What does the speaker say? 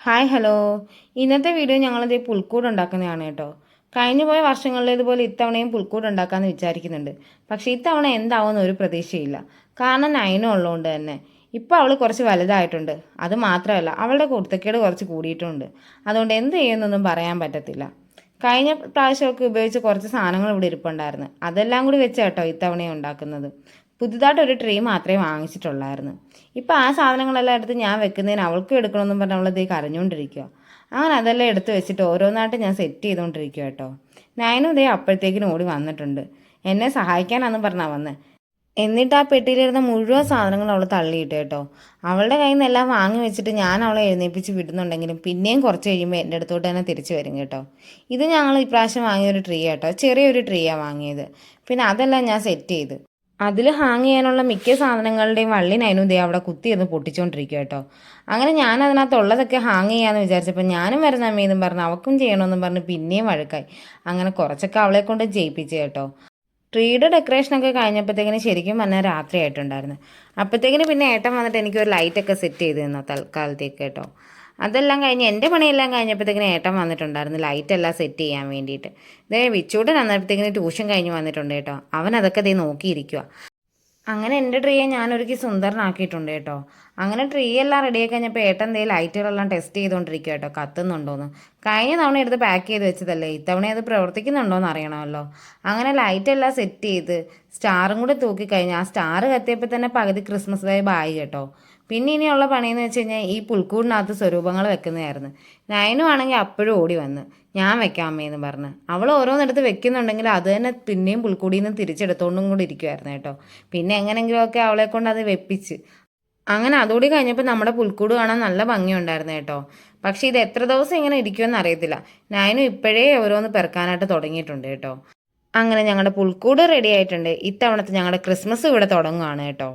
Hi hello. ഇന്നത്തെ video ഞങ്ങളിത് പുൽക്കൂട് ഉണ്ടാക്കുന്നതാണ് കേട്ടോ. കഴിഞ്ഞു പോയ വർഷങ്ങളിലേതുപോലെ ഇത്തവണയും പുൽക്കൂട് ഉണ്ടാക്കാമെന്ന് വിചാരിക്കുന്നുണ്ട്. പക്ഷേ ഇത്തവണ എന്താവുമെന്ന് ഒരു പ്രതീക്ഷയില്ല. കാരണം നയനം ഉള്ളതുകൊണ്ട് തന്നെ. ഇപ്പോൾ അവൾ കുറച്ച് വലുതായിട്ടുണ്ട്. അത് മാത്രമല്ല അവളുടെ കുരുത്തക്കേട് കുറച്ച് കൂടിയിട്ടുണ്ട്. അതുകൊണ്ട് എന്ത് ചെയ്യുമെന്നൊന്നും പറയാൻ പറ്റത്തില്ല. കഴിഞ്ഞ പ്രാവശ്യമൊക്കെ ഉപയോഗിച്ച് കുറച്ച് സാധനങ്ങൾ ഇവിടെ ഇരിപ്പുണ്ടായിരുന്നു. അതെല്ലാം കൂടി വെച്ച് കേട്ടോ ഇത്തവണയും ഉണ്ടാക്കുന്നത്. പുതുതായിട്ട് ഒരു ട്രീ മാത്രമേ വാങ്ങിച്ചിട്ടുള്ളായിരുന്നു. ഇപ്പം ആ സാധനങ്ങളെല്ലാം എടുത്ത് ഞാൻ വെക്കുന്നതിന് അവൾക്കും എടുക്കണമെന്നും പറഞ്ഞ് അവളത് കരഞ്ഞുകൊണ്ടിരിക്കുക. അങ്ങനെ അതെല്ലാം എടുത്ത് വെച്ചിട്ട് ഓരോന്നായിട്ട് ഞാൻ സെറ്റ് ചെയ്തുകൊണ്ടിരിക്കുക കേട്ടോ. ഞാനും ഇതേ അപ്പോഴത്തേക്കിനും ഓടി വന്നിട്ടുണ്ട്. എന്നെ സഹായിക്കാനാണെന്ന് പറഞ്ഞാൽ വന്നത്. എന്നിട്ട് ആ പെട്ടിയിലിരുന്ന മുഴുവൻ സാധനങ്ങളും അവൾ തള്ളിയിട്ട് കേട്ടോ. അവളുടെ കയ്യിൽ നിന്നെല്ലാം വാങ്ങി വെച്ചിട്ട് ഞാൻ അവളെ എഴുന്നേൽപ്പിച്ച് വിടുന്നുണ്ടെങ്കിലും പിന്നെയും കുറച്ച് കഴിയുമ്പോൾ എൻ്റെ അടുത്തോട്ട് തന്നെ തിരിച്ചു വരും കേട്ടോ. ഇത് ഞങ്ങൾ ഇപ്രാവശ്യം വാങ്ങിയൊരു ട്രീ കേട്ടോ. ചെറിയൊരു ട്രീയാണ് വാങ്ങിയത്. പിന്നെ അതെല്ലാം ഞാൻ സെറ്റ് ചെയ്ത് അതിൽ ഹാങ് ചെയ്യാനുള്ള മിക്ക സാധനങ്ങളുടെയും വള്ളിനായിരുന്നു ഇതേ അവിടെ കുത്തിയിരുന്ന് പൊട്ടിച്ചുകൊണ്ടിരിക്കുക കേട്ടോ. അങ്ങനെ ഞാൻ അതിനകത്തുള്ളതൊക്കെ ഹാങ് ചെയ്യാമെന്ന് വിചാരിച്ചപ്പോൾ ഞാനും വരുന്ന അമ്മയെന്നും പറഞ്ഞ് അവൾക്കും ചെയ്യണമെന്നും പറഞ്ഞ് പിന്നെയും വഴക്കായി. അങ്ങനെ കുറച്ചൊക്കെ അവളെ കൊണ്ട് ചെയ്യിപ്പിച്ചു കേട്ടോ. ട്രീയുടെ ഡെക്കറേഷനൊക്കെ കഴിഞ്ഞപ്പോഴത്തേക്കിന് ശരിക്കും പറഞ്ഞാൽ രാത്രി ആയിട്ടുണ്ടായിരുന്നു. അപ്പോഴത്തേക്കിന് പിന്നെ ഏട്ടൻ വന്നിട്ട് എനിക്കൊരു ലൈറ്റൊക്കെ സെറ്റ് ചെയ്ത് തന്നു തൽക്കാലത്തേക്ക് കേട്ടോ. അതെല്ലാം കഴിഞ്ഞ് എൻ്റെ പണിയെല്ലാം കഴിഞ്ഞപ്പോഴത്തേക്കിന് ഏട്ടൻ വന്നിട്ടുണ്ടായിരുന്നു ലൈറ്റെല്ലാം സെറ്റ് ചെയ്യാൻ വേണ്ടിയിട്ട്. ഇതേ വിച്ചൂട്ടൻ വന്നപ്പോഴത്തേക്കിന് ട്യൂഷൻ കഴിഞ്ഞ് വന്നിട്ടുണ്ട് കേട്ടോ. അവൻ അതൊക്കെ ദേ നോക്കിയിരിക്കുക. അങ്ങനെ എൻ്റെ ട്രീയെ ഞാനൊരുക്കി സുന്ദരനാക്കിയിട്ടുണ്ട് കേട്ടോ. അങ്ങനെ ട്രീ എല്ലാം റെഡിയാക്കി കഴിഞ്ഞപ്പോൾ ഏട്ടൻ എന്തേ ലൈറ്റുകളെല്ലാം ടെസ്റ്റ് ചെയ്തുകൊണ്ടിരിക്കുക കേട്ടോ, കത്തുന്നുണ്ടോയെന്ന്. കഴിഞ്ഞ തവണ എടുത്ത് പാക്ക് ചെയ്ത് വെച്ചതല്ലേ, ഇത്തവണ അത് പ്രവർത്തിക്കുന്നുണ്ടോയെന്ന് അറിയണമല്ലോ. അങ്ങനെ ലൈറ്റെല്ലാം സെറ്റ് ചെയ്ത് സ്റ്റാറും കൂടെ തൂക്കിക്കഴിഞ്ഞാൽ ആ സ്റ്റാർ കത്തിയപ്പോൾ തന്നെ പകുതി ക്രിസ്മസ് വൈബ് ആയി കേട്ടോ. പിന്നെ ഇനിയുള്ള പണിയെന്ന് വെച്ച് കഴിഞ്ഞാൽ ഈ പുൽക്കൂടിനകത്ത് സ്വരൂപങ്ങൾ വെക്കുന്നതായിരുന്നു. നയനും ആണെങ്കിൽ അപ്പോഴും ഓടി വന്ന് ഞാൻ വെക്കാം അമ്മയെന്ന് പറഞ്ഞ്. അവൾ ഓരോന്നെടുത്ത് വെക്കുന്നുണ്ടെങ്കിൽ അത് തന്നെ പിന്നെയും പുൽക്കൂടിയിൽ നിന്ന് തിരിച്ചെടുത്തോണ്ടും കൂടി ഇരിക്കുമായിരുന്നു കേട്ടോ. പിന്നെ എങ്ങനെയെങ്കിലുമൊക്കെ അവളെ കൊണ്ട് അത് വെപ്പിച്ച് അങ്ങനെ അതുകൂടി കഴിഞ്ഞപ്പോൾ നമ്മുടെ പുൽക്കൂട് കാണാൻ നല്ല ഭംഗിയുണ്ടായിരുന്നു കേട്ടോ. പക്ഷേ ഇത് എത്ര ദിവസം ഇങ്ങനെ ഇരിക്കുമെന്ന് അറിയത്തില്ല. നയനും ഇപ്പോഴേ ഓരോന്ന് പെറുക്കാനായിട്ട് തുടങ്ങിയിട്ടുണ്ട് കേട്ടോ. അങ്ങനെ ഞങ്ങളുടെ പുൽക്കൂട് റെഡി ആയിട്ടുണ്ട്. ഇത്തവണത്തെ ഞങ്ങളുടെ ക്രിസ്മസ് ഇവിടെ തുടങ്ങുകയാണ് കേട്ടോ.